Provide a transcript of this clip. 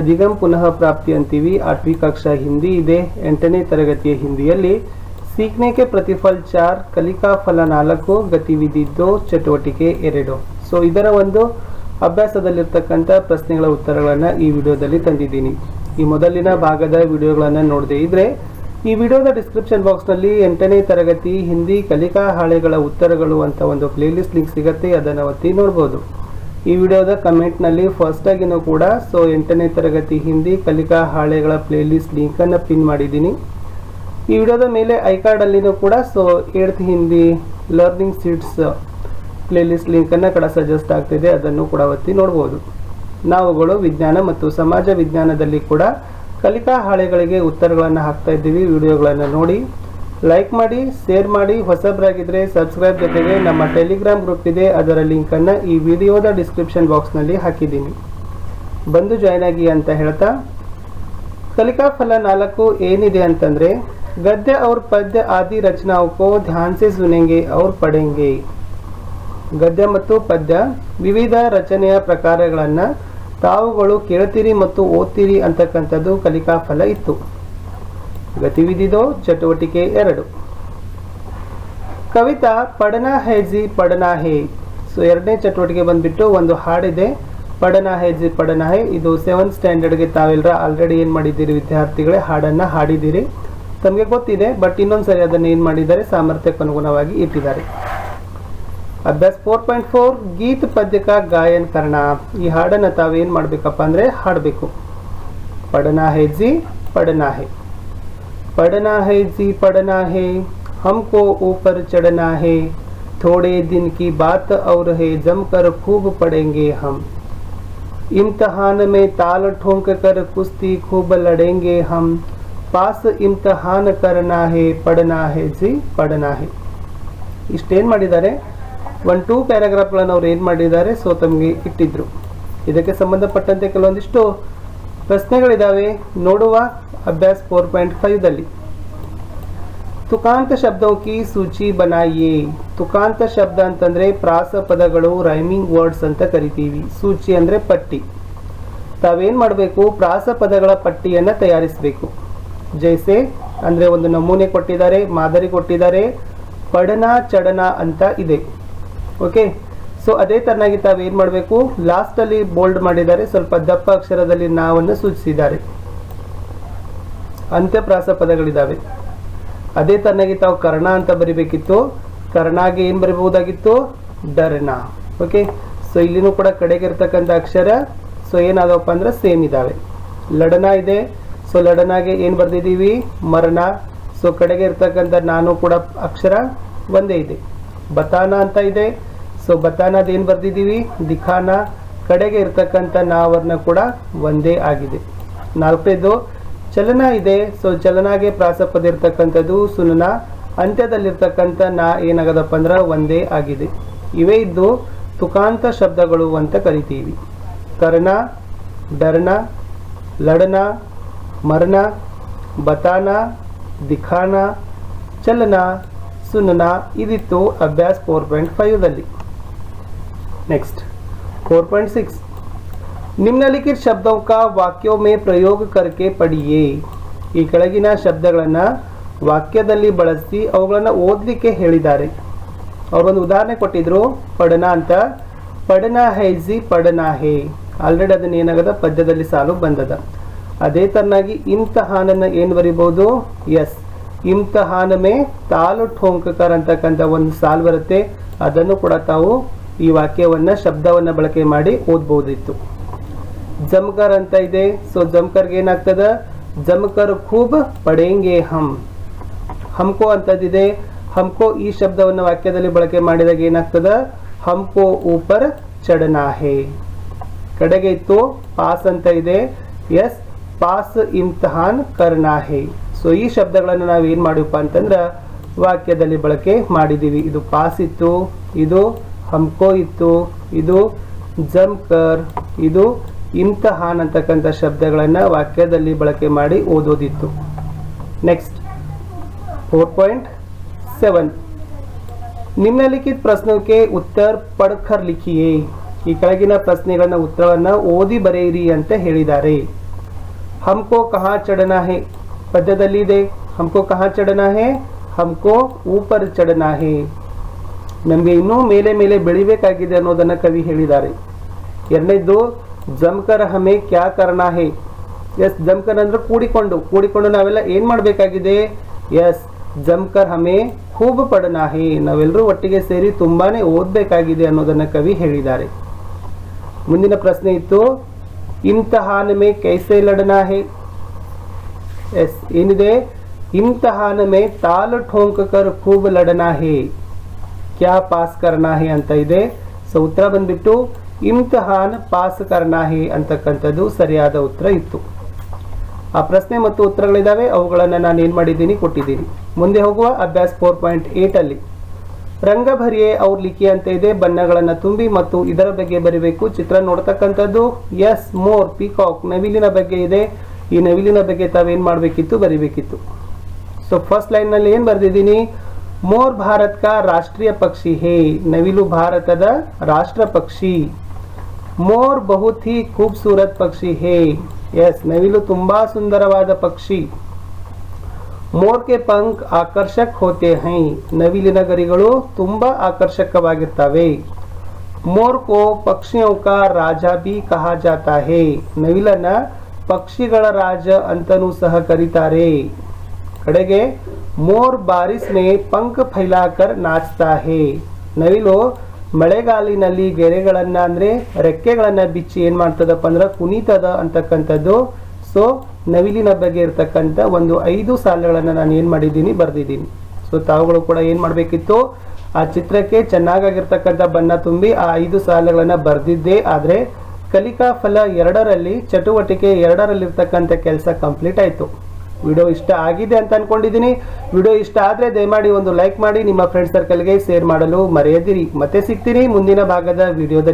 अधिगम पुनः प्राप्ति अंतीवी 8वीं कक्षा हिंदी ಇದೆ 8ನೇ ತರಗತಿಯ ಹಿಂದಿಯಲ್ಲಿ सीखने के प्रतिफल 4 ಕಲಿಕಾ ಫಲ 4 ಗತಿವಿಧಿ 2 ಚಟುವಟಿಕೆ 2 ಸೊ ಇದರ ಒಂದು ಅಭ್ಯಾಸದಲ್ಲಿರತಕ್ಕಂತ ಪ್ರಶ್ನೆಗಳ ಉತ್ತರಗಳನ್ನು ಈ ವಿಡಿಯೋದಲ್ಲಿ ತಂದಿದ್ದೀನಿ। ಈ ಮೊದಲಿನ ಭಾಗದ ವಿಡಿಯೋಗಳನ್ನು ನೋಡದೇ ಇದ್ರೆ ಈ ವಿಡಿಯೋದ ಡಿಸ್ಕ್ರಿಪ್ಷನ್ ಬಾಕ್ಸ್ ನಲ್ಲಿ 8ನೇ ತರಗತಿ ಹಿಂದಿ ಕಲಿಕಾ ಹಾಳೆಗಳ ಉತ್ತರಗಳು ಅಂತ ಒಂದು ಪ್ಲೇ ಲಿಸ್ಟ್ ಲಿಂಕ್ ಸಿಗುತ್ತೆ, ಅದನ್ನು ಒತ್ತಿ ನೋಡಬಹುದು। ಈ ವಿಡಿಯೋದ ಕಮೆಂಟ್ ನಲ್ಲಿ ಫಸ್ಟ್ ಆಗಿನೂ ಕೂಡ 8ನೇ ತರಗತಿ ಹಿಂದಿ ಕಲಿಕಾ ಹಾಳೆಗಳ ಪ್ಲೇ ಲಿಸ್ಟ್ ಲಿಂಕ್ ಅನ್ನು ಪಿನ್ ಮಾಡಿದ್ದೀನಿ। ಈ ವಿಡಿಯೋದ ಮೇಲೆ ಐ ಕಾರ್ಡ್ ಅಲ್ಲಿನೂ ಕೂಡ 8th Hindi learning seats play list link ಅನ್ನು ಕೂಡ ಸಜೆಸ್ಟ್ ಆಗ್ತಿದೆ, ಅದನ್ನು ಕೂಡ ಒತ್ತಿ ನೋಡಬಹುದು। ನಾವುಗಳು ವಿಜ್ಞಾನ ಮತ್ತು ಸಮಾಜ ವಿಜ್ಞಾನದಲ್ಲಿ ಕೂಡ ಕಲಿಕಾ ಹಾಳೆಗಳಿಗೆ ಉತ್ತರಗಳನ್ನು ಹಾಕ್ತಾ ಇದ್ದೀವಿ। ವಿಡಿಯೋಗಳನ್ನು ನೋಡಿ ಲೈಕ್ ಮಾಡಿ, ಶೇರ್ ಮಾಡಿ, ಹೊಸಬರಾಗಿದ್ದರೆ ಸಬ್ಸ್ಕ್ರೈಬ್, ಜೊತೆಗೆ ನಮ್ಮ ಟೆಲಿಗ್ರಾಮ್ ಗ್ರೂಪ್ ಇದೆ, ಅದರ ಲಿಂಕ್ ಅನ್ನು ಈ ವಿಡಿಯೋದ ಡಿಸ್ಕ್ರಿಪ್ಷನ್ ಬಾಕ್ಸ್ ನಲ್ಲಿ ಹಾಕಿದ್ದೀನಿ, ಬಂದು ಜಾಯ್ನ್ ಆಗಿ ಅಂತ ಹೇಳ್ತಾ ಕಲಿಕಾ ಫಲ 4 ಏನಿದೆ ಅಂತಂದ್ರೆ गद्य और पद्य आदि रचनाओं को ध्यान से सुनेंगे और पढ़ेंगे। गद्य ಮತ್ತು ಪದ್ಯ ವಿವಿಧ ರಚನೆಯ ಪ್ರಕಾರಗಳನ್ನು ತಾವುಗಳು ಕೇಳ್ತೀರಿ ಮತ್ತು ಓದ್ತೀರಿ ಅಂತಕ್ಕಂಥದ್ದು ಕಲಿಕಾ ಫಲ ಇತ್ತು। ಗತಿವಿಧಿ 2 ಚಟುವಟಿಕೆ 2 ಕವಿತಾ ಪढ़ना है जी पढ़ना है। ಸೊ ಎರಡನೇ ಚಟುವಟಿಕೆ ಬಂದ್ಬಿಟ್ಟು ಒಂದು ಹಾಡಿದೆ, ಪढ़ना है जी पढ़ना है। ಇದು 7th ಸ್ಟ್ಯಾಂಡರ್ಡ್ಗೆ ತಾವೆಲ್ಲರ ಆಲ್ರೆಡಿ ಏನು ಮಾಡಿದ್ದೀರಿ ವಿದ್ಯಾರ್ಥಿಗಳೇ, ಹಾಡನ್ನು ಹಾಡಿದ್ದೀರಿ, ತಮಗೆ ಗೊತ್ತಿದೆ, ಬಟ್ ಇನ್ನೊಂದ್ಸರಿ ಅದನ್ನು ಏನು ಮಾಡಿದ್ದಾರೆ ಸಾಮರ್ಥ್ಯಕ್ಕೆ ಅನುಗುಣವಾಗಿ ಇಟ್ಟಿದ್ದಾರೆ। ಅಭ್ಯಾಸ 4.4 ಗೀತ್ ಪದ್ಯ ಕಾ ಗಾಯನ ಕರ್ಣ। ಈ ಹಾಡನ್ನು ತಾವೇನು ಮಾಡಬೇಕಪ್ಪ ಅಂದರೆ ಹಾಡಬೇಕು। पढ़ना है जी पढ़ना है, पढ़ना है जी पढ़ना है, हमको ऊपर चढ़ना है, थोड़े दिन की बात और है, जमकर खूब पढ़ेंगे हम, इम्तिहान में ताल ठोंक कर कुश्ती खूब लड़ेंगे हम, पास इम्तिहान करना है, पढ़ना है जी पढ़ना है। ಇಷ್ಟೇನು ಮಾಡಿದ್ದಾರೆ, 1-2 ಪ್ಯಾರಾಗ್ರಾಫ್ಗಳನ್ನು ಅವ್ರು ಏನು ಮಾಡಿದ್ದಾರೆ ತಮಗೆ ಇಟ್ಟಿದ್ರು। ಇದಕ್ಕೆ ಸಂಬಂಧಪಟ್ಟಂತೆ ಕೆಲವೊಂದಿಷ್ಟು ಪ್ರಶ್ನೆಗಳಿದ್ದಾವೆ, ನೋಡುವ ಅಭ್ಯಾಸ 4.5ದಲ್ಲಿ। ತುಕಾಂತ ಶಬ್ದೋं की सूची बनाइए। ತುಕಾಂತ ಶಬ್ದ ಅಂತಂದ್ರೆ ಪ್ರಾಸ ಪದಗಳು, ರೈಮಿಂಗ್ ವರ್ಡ್ಸ್ ಅಂತ ಕರಿತೀವಿ। ಸೂಚಿ ಅಂದ್ರೆ ಪಟ್ಟಿ। ತಾವೇನ್ ಮಾಡಬೇಕು, ಪ್ರಾಸ ಪದಗಳ ಪಟ್ಟಿಯನ್ನು ತಯಾರಿಸಬೇಕು। ಜೈಸೆ ಅಂದ್ರೆ ಒಂದು ನಮೂನೆ ಕೊಟ್ಟಿದ್ದಾರೆ, ಮಾದರಿ ಕೊಟ್ಟಿದ್ದಾರೆ, ಪಡನ ಚಡನ ಅಂತ ಇದೆ, ಓಕೆ। ಸೊ ಅದೇ ತರನಾಗಿ ತಾವೇನ್ ಮಾಡಬೇಕು, ಲಾಸ್ಟ್ ಅಲ್ಲಿ ಬೋಲ್ಡ್ ಮಾಡಿದ್ದಾರೆ, ಸ್ವಲ್ಪ ದಪ್ಪ ಅಕ್ಷರದಲ್ಲಿ ನಾವನ್ನು ಸೂಚಿಸಿದ್ದಾರೆ, ಅಂತ್ಯಪ್ರಾಸ ಪದಗಳಿದ್ದಾವೆ। ಅದೇ ತರನಾಗಿ ತಾವು ಕರ್ಣ ಅಂತ ಬರಿಬೇಕಿತ್ತು, ಕರ್ಣಾಗೆ ಏನ್ ಬರಬಹುದಾಗಿತ್ತು, ಡರ್ನ, ಓಕೆ। ಸೊ ಇಲ್ಲಿನೂ ಕೂಡ ಕಡೆಗೆ ಇರ್ತಕ್ಕಂಥ ಅಕ್ಷರ ಏನಾದವಪ್ಪ ಅಂದ್ರೆ ಸೇಮ್ ಇದಾವೆ। ಲಡನ ಇದೆ, ಸೊ ಲಡನಾಗೆ ಏನು ಬರ್ದಿದ್ದೀವಿ, ಮರಣ, ಸೊ ಕಡೆಗೆ ಇರ್ತಕ್ಕಂಥ ನಾನು ಕೂಡ ಅಕ್ಷರ ಒಂದೇ ಇದೆ। ಬತಾನ ಅಂತ ಇದೆ, ಸೊ ಬತಾನದ ಏನು ಬರ್ದಿದ್ದೀವಿ, ದಿಖಾನ, ಕಡೆಗೆ ಇರ್ತಕ್ಕಂಥ ನಾವರ್ಣ ಕೂಡ ಒಂದೇ ಆಗಿದೆ। 4ನೇದು ಚಲನ ಇದೆ, ಸೊ ಚಲನಾಗೆ ಪ್ರಾಸಪದ ಇರ್ತಕ್ಕಂಥದ್ದು ಸುನನ, ಅಂತ್ಯದಲ್ಲಿರ್ತಕ್ಕಂಥ ನಾ ಏನಾಗದಪ್ಪ ಅಂದ್ರೆ ಒಂದೇ ಆಗಿದೆ। ಇವೇ ಇದ್ದು ತುಕಾಂತ ಶಬ್ದಗಳು ಅಂತ ಕರಿತೀವಿ। ಕರ್ಣ, ಡರ್ನ, ಲಡನ, ಮರಣ, ಬತಾನ, ದಿಖಾನ, ಚಲನ, ಸುನನ, ಇದಿತ್ತು ಅಭ್ಯಾಸ 4.5ದಲ್ಲಿ। ನೆಕ್ಸ್ಟ್ 4.6 निम्नलिखित शब्दों का वाक्यों में प्रयोग करके पढ़िए। ಈ ಕೆಳಗಿನ ಶಬ್ದಗಳನ್ನು ವಾಕ್ಯದಲ್ಲಿ ಬಳಸಿ ಅವುಗಳನ್ನು ಓದಲಿಕ್ಕೆ ಹೇಳಿದ್ದಾರೆ। ಅವರೊಂದು ಉದಾಹರಣೆ ಕೊಟ್ಟಿದ್ರು, ಪಡನ ಅಂತ, ಪಡನ ಹೈ ಜಿ ಪಡನ ಹೇ, ಆಲ್ರೆಡಿ ಅದನ್ನ ಏನಾಗದ ಪದ್ಯದಲ್ಲಿ ಸಾಲು ಬಂದದ। ಅದೇ ತರನಾಗಿ ಇಮ್ತಿಹಾನನ್ನ ಏನು ಬರಿಬಹುದು, ಎಸ್, ಇಮ್ತಿಹಾನ ಮೇ ತಾಲು ಠೋಂಕಕರ್ ಅಂತಕ್ಕಂಥ ಒಂದು ಸಾಲು ಬರುತ್ತೆ, ಅದನ್ನು ಕೂಡ ತಾವು ಈ ವಾಕ್ಯವನ್ನ ಶಬ್ದವನ್ನ ಬಳಕೆ ಮಾಡಿ ಓದಬಹುದಿತ್ತು। ಜಮ್ಕರ್ ಅಂತ ಇದೆ, ಸೊ ಜಮ್ಕರ್ಗೆ ಏನಾಗ್ತದ, ಜಮ್ಕರ್ ಖೂಬ್ ಪಡೆಂಗೆ ಹಮ್, ಹಮ್ಕೋ ಅಂತದಿದೆ, ಹಮ್ಕೋ ಈ ಶಬ್ದವನ್ನು ವಾಕ್ಯದಲ್ಲಿ ಬಳಕೆ ಮಾಡಿದಾಗ ಏನಾಗ್ತದ, ಹಮ್ಕೋ ಊಪರ್ ಚಡನಾ ಹೇ। ಕಡೆಗೆ ಇತ್ತು ಪಾಸ್ ಅಂತ ಇದೆ, ಎಸ್, ಪಾಸ್ ಇಮ್ತಿಹಾನ್ ಕರ್ನಾ ಹೇ। ಸೊ ಈ ಶಬ್ದಗಳನ್ನು ನಾವು ಏನು ಮಾಡಿವಪ್ಪ ಅಂತಂದ್ರೆ ವಾಕ್ಯದಲ್ಲಿ ಬಳಕೆ ಮಾಡಿದ್ದೀವಿ। ಇದು ಪಾಸ್ ಇತ್ತು, ಇದು ಹಮ್ಕೋ ಇತ್ತು, ಇದು ಜಮ್ಕರ್, ಇದು ಇಮ್ತಿಹಾನ್ ಅಂತಕ್ಕಂಥ ಶಬ್ದಗಳನ್ನು ವಾಕ್ಯದಲ್ಲಿ ಬಳಕೆ ಮಾಡಿ ಓದೋದಿತ್ತು। ನೆಕ್ಸ್ಟ್ 4.7 निम्नलिखित प्रश्नों के उत्तर पढ़कर लिखिए। ಈ ಕೆಳಗಿನ ಪ್ರಶ್ನೆಗಳನ್ನ ಉತ್ತರವನ್ನ ಓದಿ ಬರೆಯಿರಿ ಅಂತ ಹೇಳಿದ್ದಾರೆ। हमको कहाँ चढ़ना है ಪದ್ಯದಲ್ಲಿ ಇದೆ हमको कहाँ चढ़ना है हमको ऊपर चढ़ना है ನಮಗೆ ಇನ್ನೂ ಮೇಲೆ ಮೇಲೆ ಬೆಳಿಬೇಕಾಗಿದೆ ಅನ್ನೋದನ್ನ ಕವಿ ಹೇಳಿದ್ದಾರೆ ಎರಡನೇದು ಜಮ್ಕರ್ ಹಮೇ ಕ್ಯಾ ಕರ್ನಾ ಹೇ ಎಸ್ ಜಮ್ಕರ್ ಅಂದ್ರೆ ಕೂಡಿಕೊಂಡು ನಾವೆಲ್ಲ ಏನ್ ಮಾಡಬೇಕಾಗಿದೆ ಎಸ್ ಜಮ್ಕರ್ ಹಮೇ ಖೂಬ್ ಪಡನಾ ಹೇ ನಾವೆಲ್ಲರೂ ಒಟ್ಟಿಗೆ ಸೇರಿ ತುಂಬಾನೇ ಓದಬೇಕಾಗಿದೆ ಅನ್ನೋದನ್ನ ಕವಿ ಹೇಳಿದ್ದಾರೆ ಮುಂದಿನ ಪ್ರಶ್ನೆ ಇತ್ತು ಇಮ್ತಿಹಾನ್ ಮೇ ಕೈಸೆ ಲಡನಾ ಹೇ ಎಸ್ ಏನಿದೆ ಇಮ್ತಿಹಾನ್ ಮೇ ತಾಲ್ ಠೋಂಕ್ ಕರ್ ಖೂಬ್ ಲಡನಾ ಹೇ ಕ್ಯಾ ಪಾಸ್ ಕರ್ನಾ ಹೇ ಅಂತ ಇದೆ ಸೊ ಉತ್ತರ ಬಂದ್ಬಿಟ್ಟು ಇಮ್ತಿಹಾನ್ ಪಾಸ್ ಕರ್ನಾ ಹೇ ಅಂತಕ್ಕಂಥದ್ದು ಸರಿಯಾದ ಉತ್ತರ ಇತ್ತು ಆ ಪ್ರಶ್ನೆ ಮತ್ತು ಉತ್ತರಗಳಿದಾವೆ ಅವುಗಳನ್ನು ನಾನು ಏನ್ ಮಾಡಿದ್ದೀನಿ ಕೊಟ್ಟಿದ್ದೀನಿ ಮುಂದೆ ಹೋಗುವ ಅಭ್ಯಾಸ 4.8 ಅಲ್ಲಿ ರಂಗ ಭರಿಯೇ ಅವ್ರ ಲಿಖಿ ಅಂತ ಇದೆ ಬಣ್ಣಗಳನ್ನು ತುಂಬಿ ಮತ್ತು ಇದರ ಬಗ್ಗೆ ಬರಿಬೇಕು ಚಿತ್ರ ನೋಡ್ತಕ್ಕಂಥದ್ದು ಎಸ್ ಮೋರ್ ಪಿಕಾಕ್ ನವಿಲಿನ ಬಗ್ಗೆ ಇದೆ ಈ ನವಿಲಿನ ಬಗ್ಗೆ ತಾವೇನ್ ಮಾಡಬೇಕಿತ್ತು ಬರಿಬೇಕಿತ್ತು ಸೊ ಫಸ್ಟ್ ಲೈನ್ ನಲ್ಲಿ ಏನ್ ಬರ್ದಿದ್ದೀನಿ मोर भारत का राष्ट्रीय पक्षी है नविलु भारतದ राष्ट्र पक्षी मोर बहुत ही खूबसूरत पक्षी है यस नविलु ತುಂಬಾ ಸುಂದರವಾದ ಪಕ್ಷಿ मोर के पंख आकर्षक होते हैं ನವಿಲಿನ ಗರಿಗಳು ತುಂಬಾ ಆಕರ್ಷಕವಾಗಿರ್ತವೆ मोर को पक्षियों का राजा भी कहा जाता है ನವಿಲನ್ನ ಪಕ್ಷಿಗಳ ರಾಜ ಅಂತನೂ ಸಹ ಕರೀತಾರೆ ಕಡೆಗೆ मोर बारिश में पंख फैलाकर नाचता है ನವಿಲು ಮಳೆಗಾಲಿನಲ್ಲಿ ಗೆರೆಗಳನ್ನ ಅಂದ್ರೆ ರೆಕ್ಕೆಗಳನ್ನ ಬಿಚ್ಚಿ ಏನ್ ಮಾಡ್ತದಪ್ಪ ಅಂದ್ರೆ ಕುಣಿತದ ಅಂತಕ್ಕಂಥದ್ದು ಸೊ ನವಿಲಿನ ಬಗ್ಗೆ ಇರತಕ್ಕಂತ ಒಂದು 5 ಸಾಲುಗಳನ್ನ ನಾನು ಏನ್ ಮಾಡಿದ್ದೀನಿ ಬರ್ದಿದ್ದೀನಿ ಸೊ ತಾವುಗಳು ಕೂಡ ಏನ್ ಮಾಡಬೇಕಿತ್ತು ಆ ಚಿತ್ರಕ್ಕೆ ಚೆನ್ನಾಗಿರ್ತಕ್ಕಂಥ ಬಣ್ಣ ತುಂಬಿ ಆ 5 ಸಾಲುಗಳನ್ನ ಬರ್ದಿದ್ದೆ ಆದ್ರೆ ಕಲಿಕಾ ಫಲ 2ರಲ್ಲಿ ಚಟುವಟಿಕೆ 2ರಲ್ಲಿ ಇರತಕ್ಕಂಥ ಕೆಲಸ ಕಂಪ್ಲೀಟ್ ಆಯ್ತು ವಿಡಿಯೋ ಇಷ್ಟ ಆಗಿದೆ ಅಂತ ಅನ್ಕೊಂಡಿದ್ದೀನಿ ವಿಡಿಯೋ ಇಷ್ಟ ಆದ್ರೆ ದಯಮಾಡಿ ಒಂದು ಲೈಕ್ ಮಾಡಿ ನಿಮ್ಮ ಫ್ರೆಂಡ್ ಸರ್ಕಲ್ಗೆ ಶೇರ್ ಮಾಡಲು ಮರೆಯದಿರಿ ಮತ್ತೆ ಸಿಗ್ತೀನಿ ಮುಂದಿನ ಭಾಗದ ವಿಡಿಯೋದಲ್ಲಿ